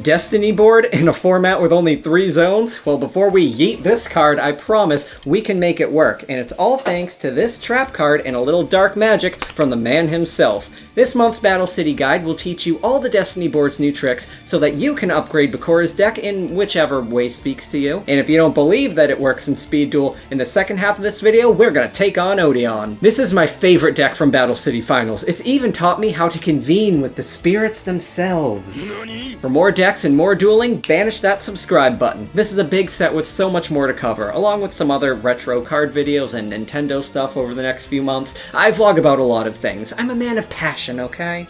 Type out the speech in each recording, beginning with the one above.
Destiny board in a format with only 3 zones? Well, before we yeet this card, I promise we can make it work, and it's all thanks to this trap card and a little dark magic from the man himself. This month's Battle City guide will teach you all the Destiny board's new tricks so that you can upgrade Bakura's deck in whichever way speaks to you. And if you don't believe that it works in Speed Duel, in the second half of this video, we're gonna take on Odion. This is my favorite deck from Battle City Finals. It's even taught me how to convene with the spirits themselves. For more decks and more dueling, banish that subscribe button. This is a big set with so much more to cover, along with some other retro card videos and Nintendo stuff over the next few months. I vlog about a lot of things. I'm a man of passion, okay?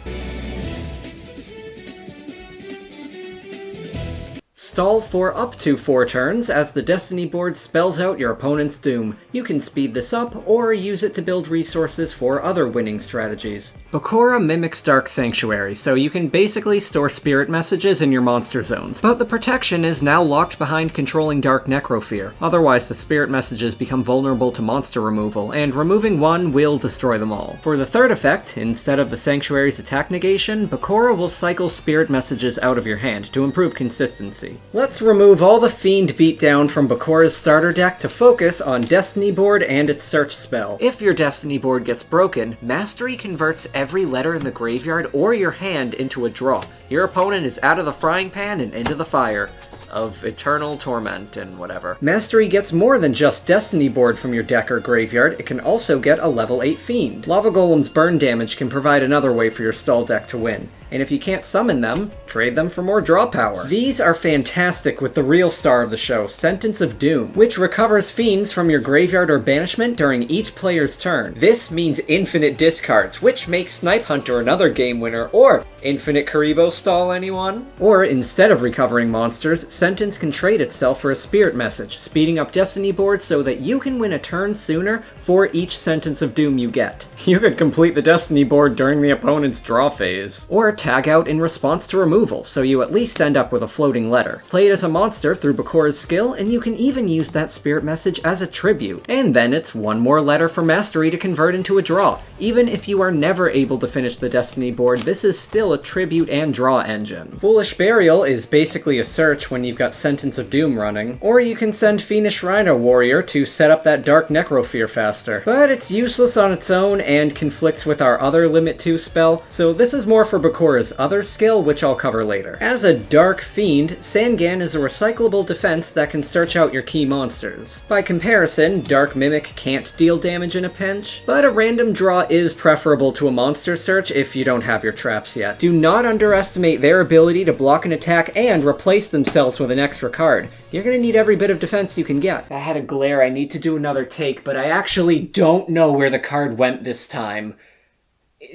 Stall for up to 4 turns as the Destiny board spells out your opponent's doom. You can speed this up, or use it to build resources for other winning strategies. Bakura mimics Dark Sanctuary, so you can basically store spirit messages in your monster zones, but the protection is now locked behind controlling Dark Necrofear. Otherwise, the spirit messages become vulnerable to monster removal, and removing one will destroy them all. For the third effect, instead of the Sanctuary's attack negation, Bakura will cycle spirit messages out of your hand to improve consistency. Let's remove all the Fiend beatdown from Bakura's starter deck to focus on Destiny board and its search spell. If your Destiny board gets broken, Mastery converts every letter in the graveyard or your hand into a draw. Your opponent is out of the frying pan and into the fire of eternal torment and whatever. Mastery gets more than just Destiny board from your deck or graveyard, it can also get a level 8 Fiend. Lava Golem's burn damage can provide another way for your stall deck to win. And if you can't summon them, trade them for more draw power. These are fantastic with the real star of the show, Sentence of Doom, which recovers fiends from your graveyard or banishment during each player's turn. This means infinite discards, which makes Snipe Hunter another game winner, or infinite Karibo stall, anyone? Or instead of recovering monsters, Sentence can trade itself for a spirit message, speeding up Destiny boards so that you can win a turn sooner for each Sentence of Doom you get. You could complete the Destiny board during the opponent's draw phase. Or tag out in response to removal, so you at least end up with a floating letter. Play it as a monster through Bakura's skill, and you can even use that spirit message as a tribute. And then it's one more letter for Mastery to convert into a draw. Even if you are never able to finish the Destiny board, this is still a tribute and draw engine. Foolish Burial is basically a search when you've got Sentence of Doom running. Or you can send Fiendish Rhino Warrior to set up that Dark Necrofear faster. But it's useless on its own and conflicts with our other Limit 2 spell, so this is more for Bakura's other skill, which I'll cover later. As a Dark Fiend, Sangan is a recyclable defense that can search out your key monsters. By comparison, Dark Mimic can't deal damage in a pinch, but a random draw is preferable to a monster search if you don't have your traps yet. Do not underestimate their ability to block an attack and replace themselves with an extra card. You're gonna need every bit of defense you can get. I had a glare, I need to do another take, but I actually don't know where the card went this time.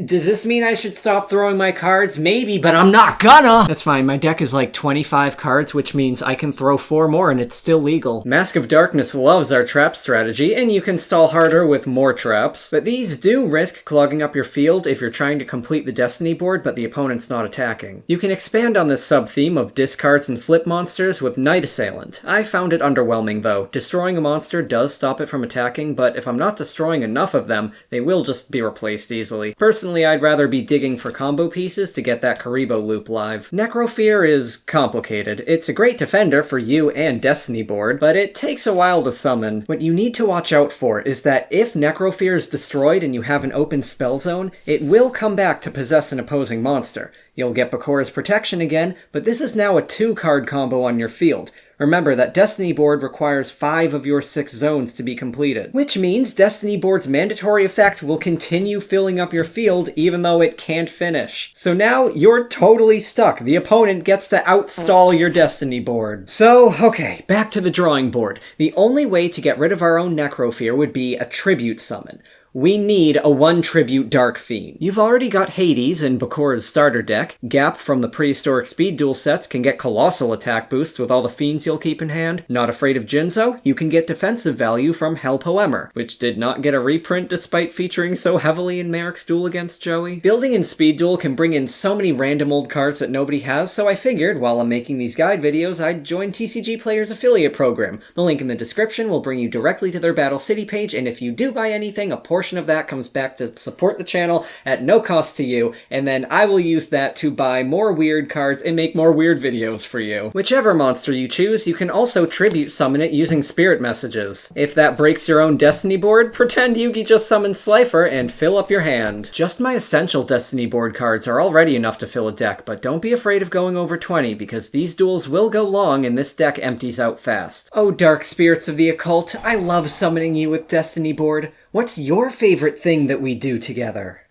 Does this mean I should stop throwing my cards? Maybe, but I'm not gonna! That's fine, my deck is like 25 cards, which means I can throw 4 more and it's still legal. Mask of Darkness loves our trap strategy, and you can stall harder with more traps. But these do risk clogging up your field if you're trying to complete the Destiny board but the opponent's not attacking. You can expand on this sub-theme of discards and flip monsters with Night Assailant. I found it underwhelming though. Destroying a monster does stop it from attacking, but if I'm not destroying enough of them, they will just be replaced easily. Personally, I'd rather be digging for combo pieces to get that Karibo loop live. Necrofear is complicated. It's a great defender for you and Destiny board, but it takes a while to summon. What you need to watch out for is that if Necrofear is destroyed and you have an open spell zone, it will come back to possess an opposing monster. You'll get Bakura's protection again, but this is now a 2-card combo on your field. Remember that Destiny board requires 5 of your 6 zones to be completed, which means Destiny board's mandatory effect will continue filling up your field even though it can't finish. So now you're totally stuck. The opponent gets to outstall your Destiny board. So, okay, back to the drawing board. The only way to get rid of our own Necrofear would be a tribute summon. We need a 1-tribute Dark Fiend. You've already got Hades in Bakura's starter deck. Gap from the prehistoric Speed Duel sets can get colossal attack boosts with all the fiends you'll keep in hand. Not afraid of Jinzo? You can get defensive value from Hell Poemer, which did not get a reprint despite featuring so heavily in Merrick's duel against Joey. Building in Speed Duel can bring in so many random old cards that nobody has, so I figured, while I'm making these guide videos, I'd join TCG Player's affiliate program. The link in the description will bring you directly to their Battle City page, and if you do buy anything, a portion portion of that comes back to support the channel at no cost to you, and then I will use that to buy more weird cards and make more weird videos for you. Whichever monster you choose, you can also tribute summon it using spirit messages. If that breaks your own Destiny board, pretend Yugi just summoned Slifer and fill up your hand. Just my essential Destiny board cards are already enough to fill a deck, but don't be afraid of going over 20 because these duels will go long and this deck empties out fast. Oh, dark spirits of the occult, I love summoning you with Destiny board. What's your favorite thing that we do together?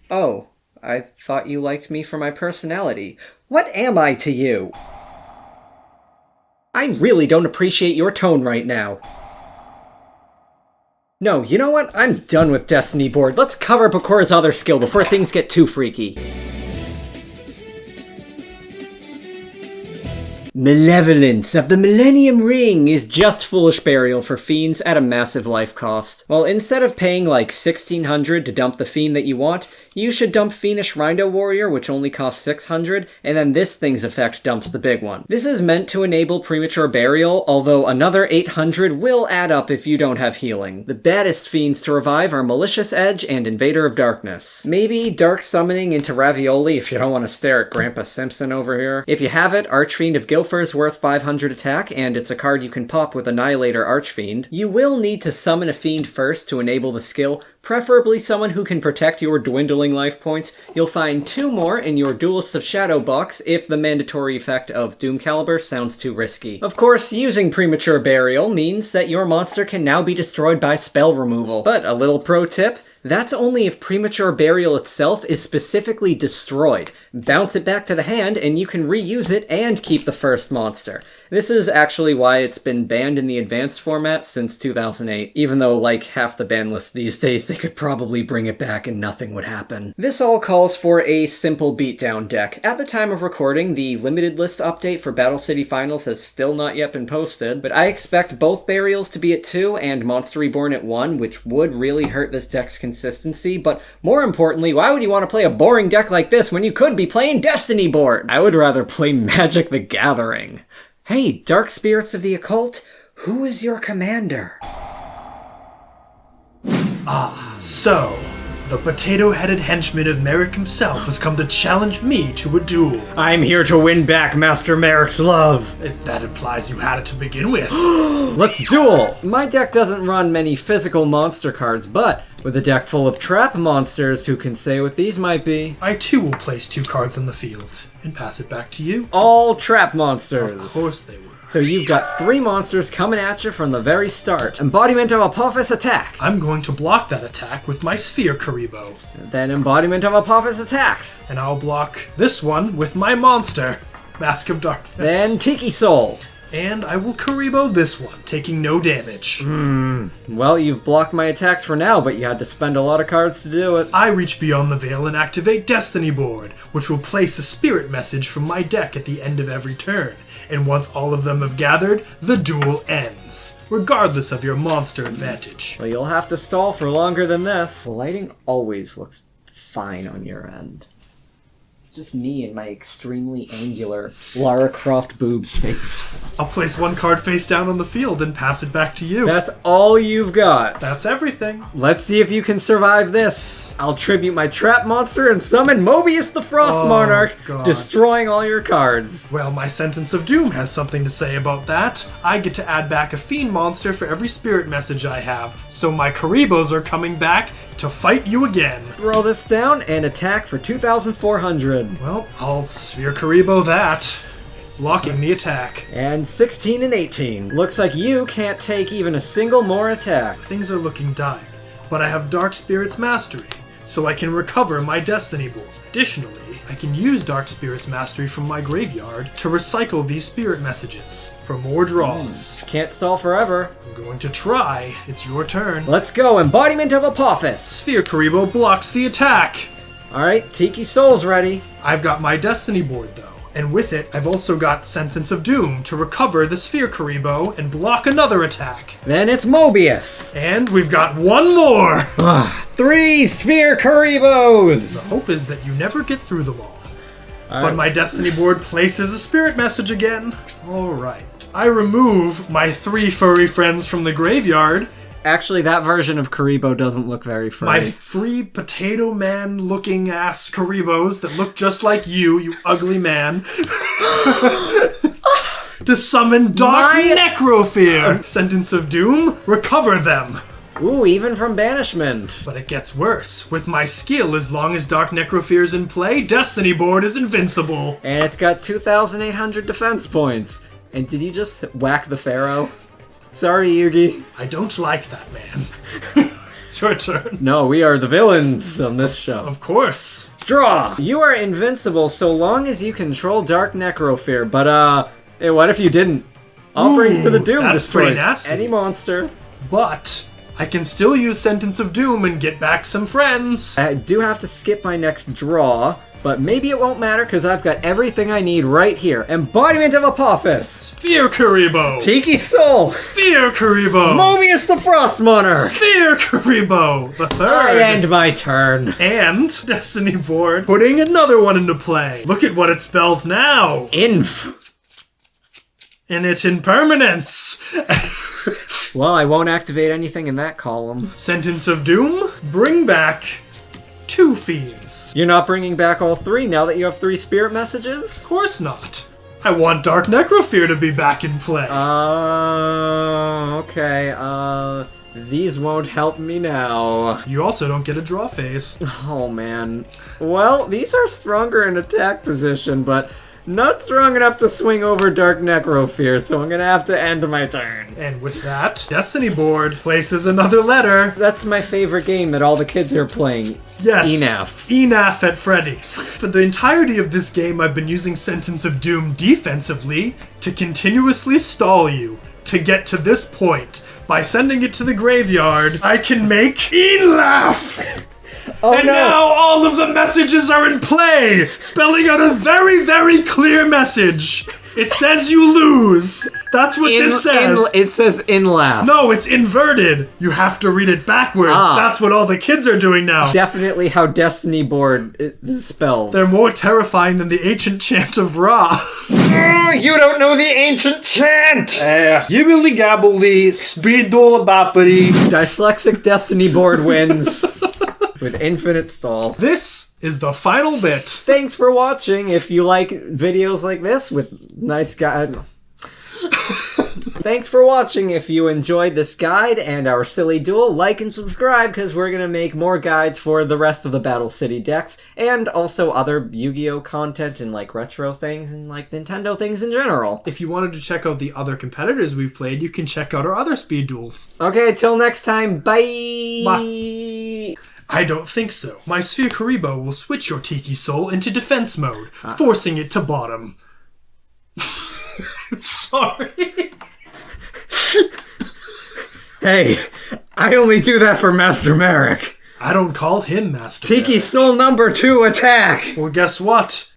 Oh, I thought you liked me for my personality. What am I to you? I really don't appreciate your tone right now. No, you know what? I'm done with Destiny board. Let's cover Bakura's other skill before things get too freaky. Malevolence of the Millennium Ring is just foolish burial for fiends at a massive life cost. Well, instead of paying like 1600 to dump the fiend that you want, you should dump Fiendish Rhino Warrior, which only costs 600, and then this thing's effect dumps the big one. This is meant to enable premature burial, although another 800 will add up if you don't have healing. The baddest fiends to revive are Malicious Edge and Invader of Darkness. Maybe Dark Summoning into Ravioli if you don't want to stare at Grandpa Simpson over here. If you have it, Archfiend of Guilford's worth 500 attack, and it's a card you can pop with Annihilator Archfiend. You will need to summon a fiend first to enable the skill, preferably someone who can protect your dwindling life points. You'll find 2 more in your Duelists of Shadow box if the mandatory effect of Doom Caliber sounds too risky. Of course, using Premature Burial means that your monster can now be destroyed by spell removal. But a little pro tip, that's only if Premature Burial itself is specifically destroyed. Bounce it back to the hand and you can reuse it and keep the first monster. This is actually why it's been banned in the advanced format since 2008, even though like half the ban list these days they could probably bring it back and nothing would happen. This all calls for a simple beatdown deck. At the time of recording, the limited list update for Battle City Finals has still not yet been posted, but I expect both Burials to be at 2 and Monster Reborn at 1, which would really hurt this deck's consistency, but more importantly, why would you want to play a boring deck like this when you could be playing Destiny board? I would rather play Magic the Gathering. Hey, Dark Spirits of the Occult, who is your commander? Ah, so, the potato-headed henchman of Merrick himself has come to challenge me to a duel. I'm here to win back Master Merrick's love. That implies you had it to begin with. Let's duel! My deck doesn't run many physical monster cards, but with a deck full of trap monsters, who can say what these might be? I too will place 2 cards on the field and pass it back to you. All trap monsters. Of course they were. So you've got 3 monsters coming at you from the very start. Embodiment of Apophis attack. I'm going to block that attack with my Sphere Karibo. Then Embodiment of Apophis attacks. And I'll block this one with my monster, Mask of Darkness. Then Tiki Soul. And I will Karibo this one, taking no damage. Well, you've blocked my attacks for now, but you had to spend a lot of cards to do it. I reach beyond the veil and activate Destiny Board, which will place a spirit message from my deck at the end of every turn. And once all of them have gathered, the duel ends, regardless of your monster advantage. Well, you'll have to stall for longer than this. The lighting always looks fine on your end. It's just me and my extremely angular Lara Croft boobs face. I'll place 1 card face down on the field and pass it back to you. That's all you've got. That's everything. Let's see if you can survive this. I'll tribute my trap monster and summon Mobius the Frost Monarch, God. destroying all your cards. Well, my Sentence of Doom has something to say about that. I get to add back a Fiend monster for every spirit message I have, so my Karibos are coming back to fight you again. Throw this down and attack for 2,400. Well, I'll Sphere Karibo that, blocking the attack. And 16 and 18. Looks like you can't take even a single more attack. Things are looking dire, but I have Dark Spirit's Mastery, so I can recover my Destiny Board. Additionally, I can use Dark Spirit's Mastery from my graveyard to recycle these spirit messages for more draws. Can't stall forever. I'm going to try. It's your turn. Let's go, Embodiment of Apophis. Sphere Karibo blocks the attack. Alright, Tiki Soul's ready. I've got my Destiny Board though, and with it, I've also got Sentence of Doom to recover the Sphere Karibo and block another attack. Then it's Mobius. And we've got 1 more! 3 Sphere Karibos! The hope is that you never get through them all. But my Destiny board places a spirit message again. Alright. I remove my 3 furry friends from the graveyard. Actually, that version of Karibo doesn't look very furry. My 3 potato man looking ass Karibos that look just like you ugly man. To summon Dark Necrofear. Sentence of Doom, recover them. Ooh, even from banishment. But it gets worse. With my skill, as long as Dark Necrofear is in play, Destiny board is invincible. And it's got 2,800 defense points. And did you just whack the Pharaoh? Sorry, Yugi. I don't like that, man. It's your turn. No, we are the villains on this show. Of course. Draw! You are invincible so long as you control Dark Necrofear, but hey, what if you didn't? Offerings to the Doom that's destroys pretty nasty. any monster. But I can still use Sentence of Doom and get back some friends. I do have to skip my next draw, but maybe it won't matter because I've got everything I need right here. Embodiment of Apophis! Sphere Karibo! Tiki Soul! Sphere Karibo! Mobius the Frost Monarch! Sphere Karibo! The 3rd. I end my turn. And Destiny board putting another one into play. Look at what it spells now. Inf. And it's impermanence. Well, I won't activate anything in that column. Sentence of Doom, bring back 2 Fiends. You're not bringing back all 3 now that you have 3 spirit messages? Of course not. I want Dark Necrofear to be back in play. Okay, these won't help me now. You also don't get a draw phase. Oh, man. Well, these are stronger in attack position, but not strong enough to swing over Dark Necrofear, so I'm gonna have to end my turn. And with that, Destiny board places another letter. That's my favorite game that all the kids are playing. Yes. ENAF. ENAF at Freddy's. For the entirety of this game, I've been using Sentence of Doom defensively to continuously stall you to get to this point. By sending it to the graveyard, I can make ENLAF! Oh, and no. now all of the messages are in play, spelling out a very, very clear message. It says you lose. That's what this says. It says INLAF. No, it's inverted. You have to read it backwards. That's what all the kids are doing now. Definitely how Destiny board is spelled. They're more terrifying than the ancient chant of Ra. You don't know the ancient chant! Yibbly gabbly, speed duel boppity. Dyslexic Destiny board wins. With infinite stall. This is the final bit. Thanks for watching. If you like videos like this with nice guys. Thanks for watching. If you enjoyed this guide and our silly duel, like and subscribe because we're going to make more guides for the rest of the Battle City decks and also other Yu-Gi-Oh content and like retro things and like Nintendo things in general. If you wanted to check out the other competitors we've played, you can check out our other speed duels. Okay, till next time. Bye! Bye. I don't think so. My Sphere Karibo will switch your Tiki Soul into defense mode, forcing it to bottom. I'm sorry. Hey, I only do that for Master Merrick. I don't call him Master Tiki Merrick. Soul number 2 attack! Well, guess what?